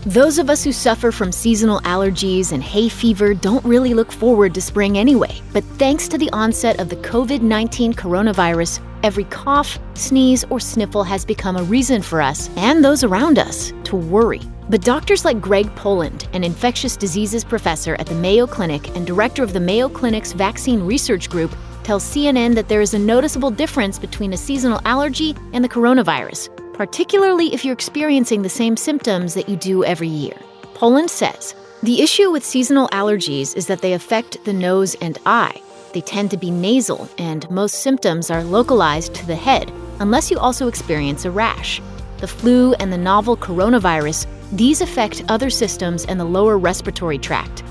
Those of us who suffer from seasonal allergies and hay fever don't really look forward to spring anyway. But thanks to the onset of the COVID-19 coronavirus, every cough, sneeze, or sniffle has become a reason for us, and those around us, to worry. But doctors like Greg Poland, an infectious diseases professor at the Mayo Clinic and director of the Mayo Clinic's Vaccine Research Group, tell CNN that there is a noticeable difference between a seasonal allergy and the coronavirus, particularly if you're experiencing the same symptoms that you do every year. Poland says, the issue with seasonal allergies is that they affect the nose and eye. They tend to be nasal, and most symptoms are localized to the head, unless you also experience a rash. The flu and the novel coronavirus, these affect other systems and the lower respiratory tract.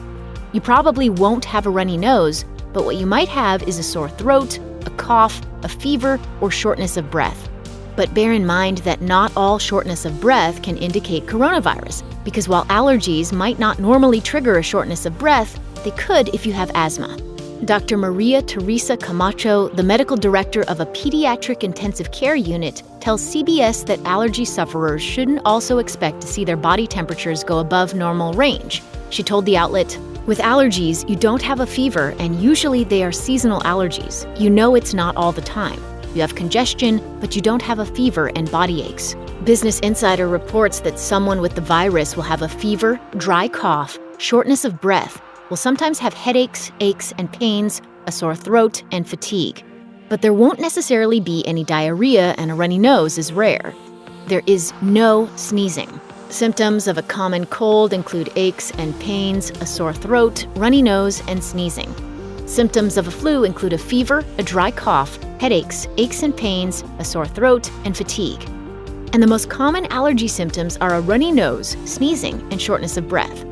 You probably won't have a runny nose, but what you might have is a sore throat, a cough, a fever, or shortness of breath. But bear in mind that not all shortness of breath can indicate coronavirus, because while allergies might not normally trigger a shortness of breath, they could if you have asthma. Dr. Maria Teresa Camacho, the medical director of a pediatric intensive care unit, tells CBS that allergy sufferers shouldn't also expect to see their body temperatures go above normal range. She told the outlet, "With allergies, you don't have a fever, and usually they are seasonal allergies. You know it's not all the time. You have congestion, but you don't have a fever and body aches." Business Insider reports that someone with the virus will have a fever, dry cough, shortness of breath, will sometimes have headaches, aches, and pains, a sore throat, and fatigue. But there won't necessarily be any diarrhea, and a runny nose is rare. There is no sneezing. Symptoms of a common cold include aches and pains, a sore throat, runny nose, and sneezing. Symptoms of a flu include a fever, a dry cough, headaches, aches and pains, a sore throat, and fatigue. And the most common allergy symptoms are a runny nose, sneezing, and shortness of breath.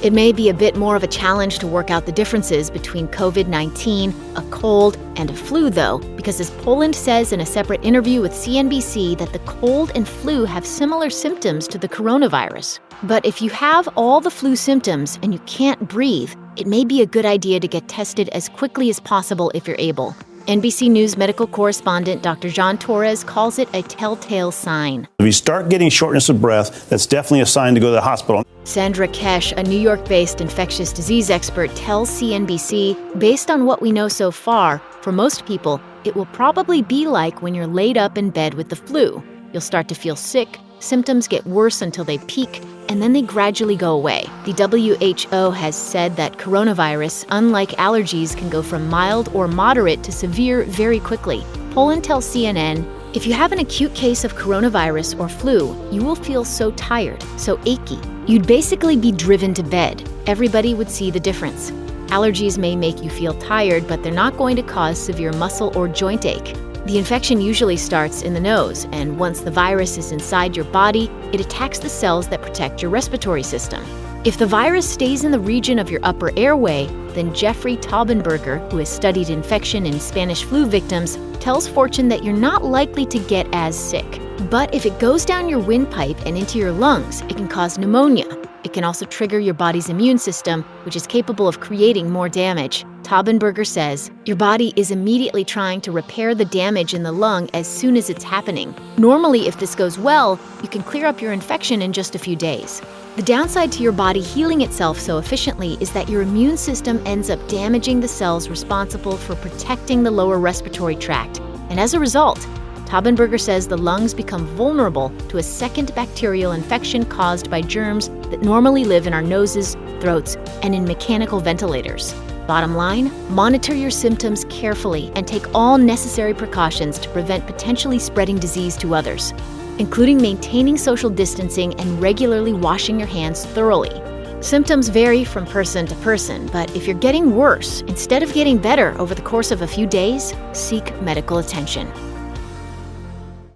It may be a bit more of a challenge to work out the differences between COVID-19, a cold, and a flu, though, because as Poland says in a separate interview with CNBC that the cold and flu have similar symptoms to the coronavirus. But if you have all the flu symptoms and you can't breathe, it may be a good idea to get tested as quickly as possible if you're able. NBC News medical correspondent Dr. John Torres calls it a telltale sign. If you start getting shortness of breath, that's definitely a sign to go to the hospital. Sandra Kesh, a New York-based infectious disease expert, tells CNBC, based on what we know so far, for most people, it will probably be like when you're laid up in bed with the flu. You'll start to feel sick, symptoms get worse until they peak, and then they gradually go away. The WHO has said that coronavirus, unlike allergies, can go from mild or moderate to severe very quickly. Poland tells CNN, if you have an acute case of coronavirus or flu, you will feel so tired, so achy. You'd basically be driven to bed. Everybody would see the difference. Allergies may make you feel tired, but they're not going to cause severe muscle or joint ache. The infection usually starts in the nose, and once the virus is inside your body, it attacks the cells that protect your respiratory system. If the virus stays in the region of your upper airway, then Jeffrey Taubenberger, who has studied infection in Spanish flu victims, tells Fortune that you're not likely to get as sick. But if it goes down your windpipe and into your lungs, it can cause pneumonia. It can also trigger your body's immune system, which is capable of creating more damage. Taubenberger says, your body is immediately trying to repair the damage in the lung as soon as it's happening. Normally, if this goes well, you can clear up your infection in just a few days. The downside to your body healing itself so efficiently is that your immune system ends up damaging the cells responsible for protecting the lower respiratory tract. And as a result, Taubenberger says the lungs become vulnerable to a second bacterial infection caused by germs that normally live in our noses, throats, and in mechanical ventilators. Bottom line, monitor your symptoms carefully and take all necessary precautions to prevent potentially spreading disease to others, including maintaining social distancing and regularly washing your hands thoroughly. Symptoms vary from person to person, but if you're getting worse, instead of getting better over the course of a few days, seek medical attention.